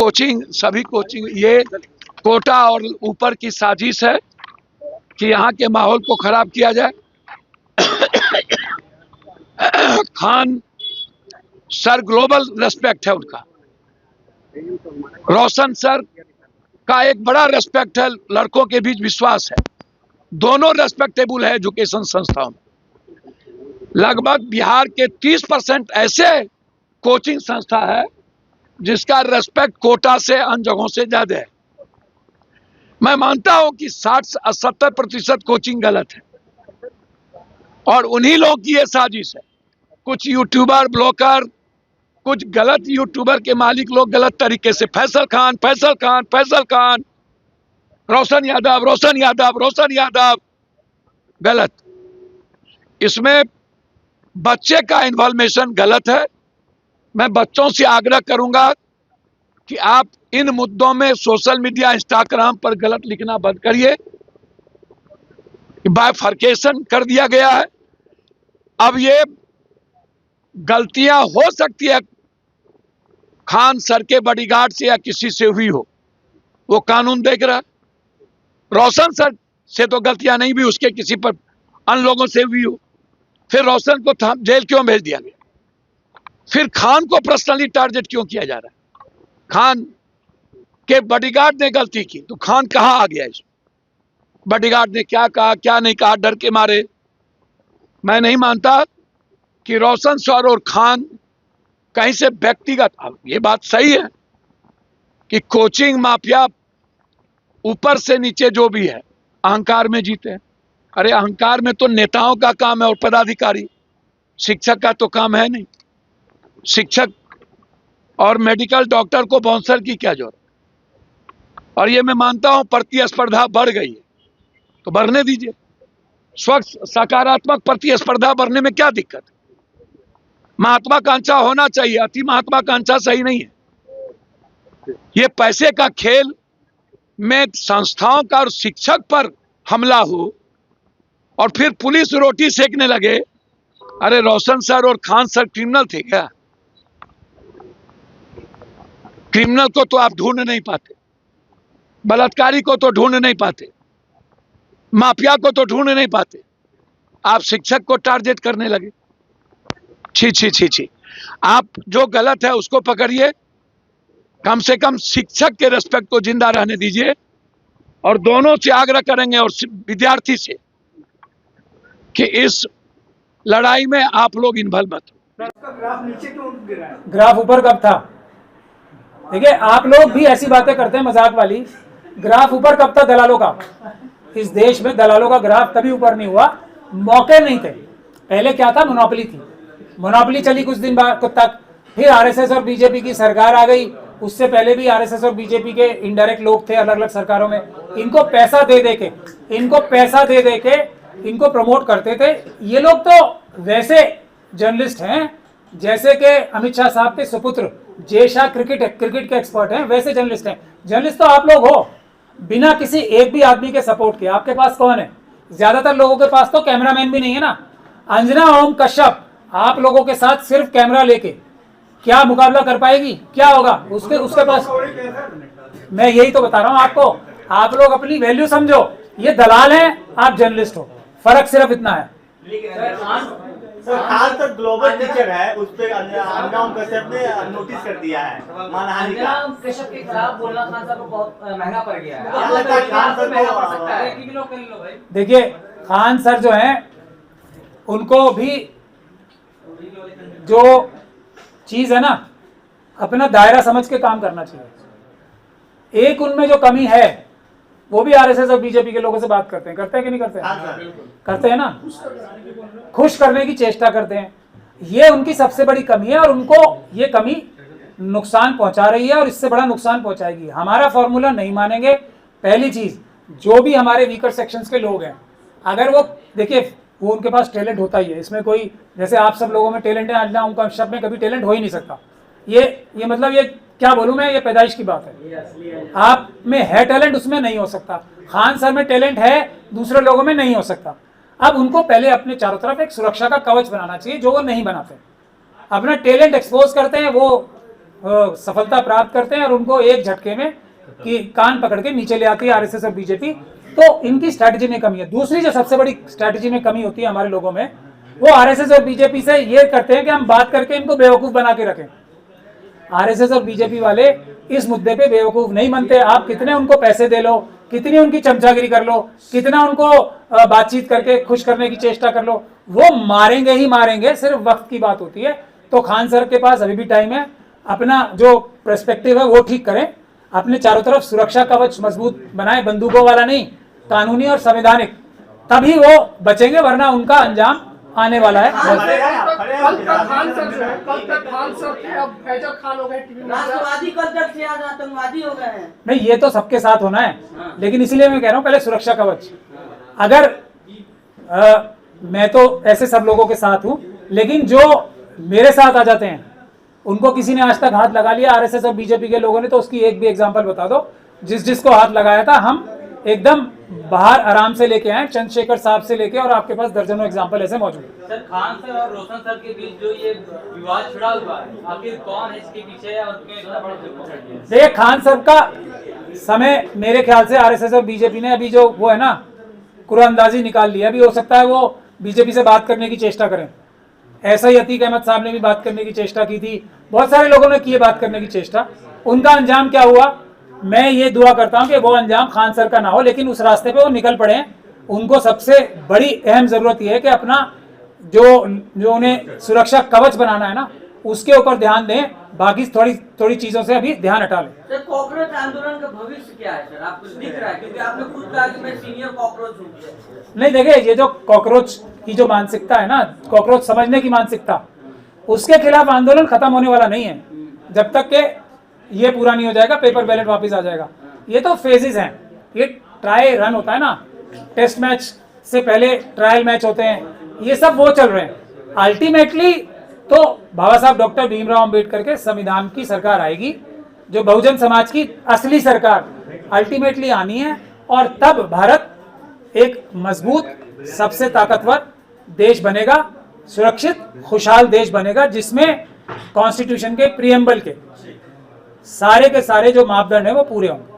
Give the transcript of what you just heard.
Coaching, सभी coaching, ये कोटा और ऊपर की साजिश है कि यहाँ के माहौल को खराब किया जाए। खान सर ग्लोबल रेस्पेक्ट है उनका, रोशन सर का एक बड़ा रेस्पेक्ट है, लड़कों के बीच विश्वास है, दोनों रेस्पेक्टेबल है एजुकेशन संस्थाओं में। लगभग बिहार के 30% ऐसे कोचिंग संस्था है जिसका रेस्पेक्ट कोटा से अन्य जगहों से ज्यादा है। मैं मानता हूं कि 60-70% कोचिंग गलत है और उन्हीं लोगों की ये साजिश है। कुछ यूट्यूबर, ब्लॉगर, कुछ गलत यूट्यूबर के मालिक लोग गलत तरीके से फैसल खान, रोशन यादव, गलत। इसमें बच्चे का इन्वॉल्वेशन गलत है। मैं बच्चों से आग्रह करूंगा कि आप इन मुद्दों में सोशल मीडिया, इंस्टाग्राम पर गलत लिखना बंद करिए। बाइफरकेशन कर दिया गया है। अब ये गलतियां हो सकती है खान सर के बॉडीगार्ड से या किसी से हुई हो, वो कानून देख रहा है। रोशन सर से तो गलतियां नहीं भी, उसके किसी पर अन्य लोगों से हुई हो, फिर रोशन को जेल क्यों भेज दिया गया? फिर खान को पर्सनली टारगेट क्यों किया जा रहा है? खान के बॉडीगार्ड ने गलती की तो खान कहां आ गया? इसमें बॉडीगार्ड ने क्या कहा, क्या नहीं कहा, डर के मारे। मैं नहीं मानता कि रोशन सर और खान कहीं से व्यक्तिगत, ये बात सही है कि कोचिंग माफिया ऊपर से नीचे जो भी है अहंकार में जीते हैं। अरे अहंकार में तो नेताओं का काम है और पदाधिकारी, शिक्षक का तो काम है नहीं। शिक्षक और मेडिकल डॉक्टर को बाउंसर की क्या जरूरत? और ये मैं मानता हूं प्रतिस्पर्धा बढ़ गई है तो बढ़ने दीजिए। स्वच्छ सकारात्मक प्रतिस्पर्धा बढ़ने में क्या दिक्कत है? महत्वाकांक्षा होना चाहिए, अति महत्वाकांक्षा सही नहीं है। ये पैसे का खेल में संस्थाओं का और शिक्षक पर हमला हो और फिर पुलिस रोटी सेकने लगे। अरे रोशन सर और खान सर क्रिमिनल थे क्या? क्रिमिनल को तो आप ढूंढ नहीं पाते, बलात्कारी को तो ढूंढ नहीं पाते, माफिया को तो ढूंढ नहीं पाते, आप शिक्षक को टारगेट करने लगे। छी। आप जो गलत है उसको पकड़िए, कम से कम शिक्षक के रेस्पेक्ट को जिंदा रहने दीजिए। और दोनों से आग्रह करेंगे और विद्यार्थी से कि इस लड़ाई में आप लोग इन्वॉल्व मत हो। ग्राफ नीचे क्यों गिरा है? ग्राफ ऊपर कब था? देखिए आप लोग भी ऐसी बातें करते हैं मजाक वाली। ग्राफ ऊपर कब था दलालों का? इस देश में दलालों का ग्राफ कभी ऊपर नहीं हुआ, मौके नहीं थे। पहले क्या था? मोनोपोली थी। मोनोपोली चली कुछ दिन तक, फिर आरएसएस और बीजेपी की सरकार आ गई। उससे पहले भी आरएसएस और बीजेपी के इनडायरेक्ट लोग थे अलग अलग सरकारों में। इनको पैसा दे दे के इनको प्रमोट करते थे। ये लोग तो वैसे जर्नलिस्ट हैं जैसे कि अमित शाह साहब के सुपुत्र जय शाह क्रिकेट के एक्सपर्ट हैं, वैसे जर्नलिस्ट हैं। जर्नलिस्ट तो आप लोग हो, बिना किसी एक भी आदमी के सपोर्ट के। आपके पास कौन है? ज्यादातर लोगों के पास तो कैमरामैन भी नहीं है ना। अंजना ओम कश्यप आप लोगों के साथ सिर्फ कैमरा लेके क्या मुकाबला कर पाएगी? क्या होगा उसके पास? मैं यही तो बता रहा हूं आपको। आप लोग अपनी वैल्यू समझो। ये दलाल हैं, आप जर्नलिस्ट हो, फर्क सिर्फ इतना है। खान सर ग्लोबल टीचर है, उस पे अंजना ओम कश्यप ने नोटिस कर दिया है मानहानि का। अंजना ओम कश्यप के खिलाफ बोलना खान साहब को बहुत महंगा पड़ गया है। क्या लगता है खान सर महंगा पड़ सकता है? देखिए खान सर जो हैं उनको भी जो चीज है ना, अपना दायरा समझ के काम करना चाहिए। एक उनमें जो कमी है वो भी आरएसएस और बीजेपी के लोगों से बात करते हैं कि नहीं करते हैं? करते हैं ना, खुश करने की चेष्टा करते हैं। ये उनकी सबसे बड़ी कमी है और उनको ये कमी नुकसान पहुंचा रही है और इससे बड़ा नुकसान पहुंचाएगी। हमारा फॉर्मूला नहीं मानेंगे। पहली चीज, जो भी हमारे वीकर सेक्शंस के लोग हैं, अगर वो देखिए वो उनके पास टैलेंट होता ही है। इसमें कोई, जैसे आप सब लोगों में टैलेंट है, अंजना ओम कश्यप में कभी टैलेंट हो ही नहीं सकता। ये मतलब ये क्या बोलूं मैं, ये पैदाइश की बात है। आप में है टैलेंट, उसमें नहीं हो सकता। खान सर में टैलेंट है, दूसरे लोगों में नहीं हो सकता। अब उनको पहले अपने चारों तरफ एक सुरक्षा का कवच बनाना चाहिए, जो वो नहीं बनाते। अपना टैलेंट एक्सपोज करते हैं, वो सफलता प्राप्त करते हैं और उनको एक झटके में कि कान पकड़ के नीचे ले आती है आरएसएस और बीजेपी। तो इनकी स्ट्रैटेजी में कमी है। दूसरी जो सबसे बड़ी स्ट्रैटेजी में कमी होती है हमारे लोगों में, वो आरएसएस और बीजेपी से ये करते हैं कि हम बात करके इनको बेवकूफ बना के रखें। आरएसएस और बीजेपी वाले इस मुद्दे पे बेवकूफ नहीं बनते। आप कितने उनको पैसे दे लो, कितनी उनकी चमचागिरी कर लो, कितना उनको बातचीत करके खुश करने की चेष्टा कर लो, वो मारेंगे ही मारेंगे। सिर्फ वक्त की बात होती है। तो खान सर के पास अभी भी टाइम है, अपना जो पर्सपेक्टिव है वो ठीक करें, अपने चारों तरफ सुरक्षा कवच मजबूत बनाए, बंदूकों वाला नहीं, कानूनी और संवैधानिक, तभी वो बचेंगे, वरना उनका अंजाम आने वाला है। कल तक खान सर थे, अब फैजल खान हो गए, राष्ट्रवादी कल तक थे, आज आतंकवादी हो गए हैं। नहीं, ये तो सबके साथ होना है, लेकिन इसीलिए मैं कह रहा हूं पहले सुरक्षा कवच। अगर मैं तो ऐसे सब लोगों के साथ हूं, लेकिन जो मेरे साथ आ जाते हैं उनको किसी ने आज तक हाथ लगा लिया आरएसएस और बीजेपी के लोगों ने, तो उसकी एक भी एग्जांपल बता दो। जिसको हाथ लगाया था हम एकदम बाहर आराम से लेके आए, चंद्रशेखर साहब से लेके, और आपके पास दर्जनों एग्जांपल ऐसे मौजूद है। सर, खान सर और रोशन सर के बीच जो ये विवाद छिड़ा हुआ है, आखिर कौन है इसके पीछे और क्यों इतना बड़ा दुख पकड़ लिया? देखिए, खान साहब का समय मेरे ख्याल से आरएसएस और बीजेपी ने अभी जो वो है ना कुरानंदाजी निकाल लिया। अभी हो सकता है वो बीजेपी से बात करने की चेष्टा करें। ऐसा ही अतीक अहमद साहब ने भी बात करने की चेष्टा की थी, बहुत सारे लोगों ने की है बात करने की चेष्टा। उनका अंजाम क्या हुआ, मैं ये दुआ करता हूं कि वो अंजाम खान सर का ना हो, लेकिन उस रास्ते पे वो निकल पड़े। उनको सबसे बड़ी अहम जरूरत यह है कि अपना जो उन्हें सुरक्षा कवच बनाना है ना, उसके ऊपर ध्यान दें। बाकी थोड़ी चीजों से अभी ध्यान हटा लें। सर, कॉकरोच आंदोलन का भविष्य क्या है सर, आपको दिख रहा है? क्योंकि आपने खुद कहा कि मैं सीनियर कॉकरोच हूँ। नहीं, देखिए, ये जो कॉकरोच की जो मानसिकता है ना, कॉकरोच समझने की मानसिकता, उसके खिलाफ आंदोलन खत्म होने वाला नहीं है जब तक के ये पूरा नहीं हो जाएगा, पेपर बैलेट वापस आ जाएगा। ये तो फेजेस हैं, ये ट्राई रन होता है ना, टेस्ट मैच से पहले ट्रायल मैच होते हैं, ये सब वो चल रहे हैं। अल्टीमेटली तो बाबा साहब डॉक्टर भीमराव अंबेडकर के संविधान की सरकार आएगी, जो बहुजन समाज की असली सरकार अल्टीमेटली आनी है, और तब भारत एक मजबूत, सबसे ताकतवर देश बनेगा, सुरक्षित खुशहाल देश बनेगा, जिसमें कॉन्स्टिट्यूशन के प्रीएम्बल के सारे जो मापदंड है वो पूरे होंगे।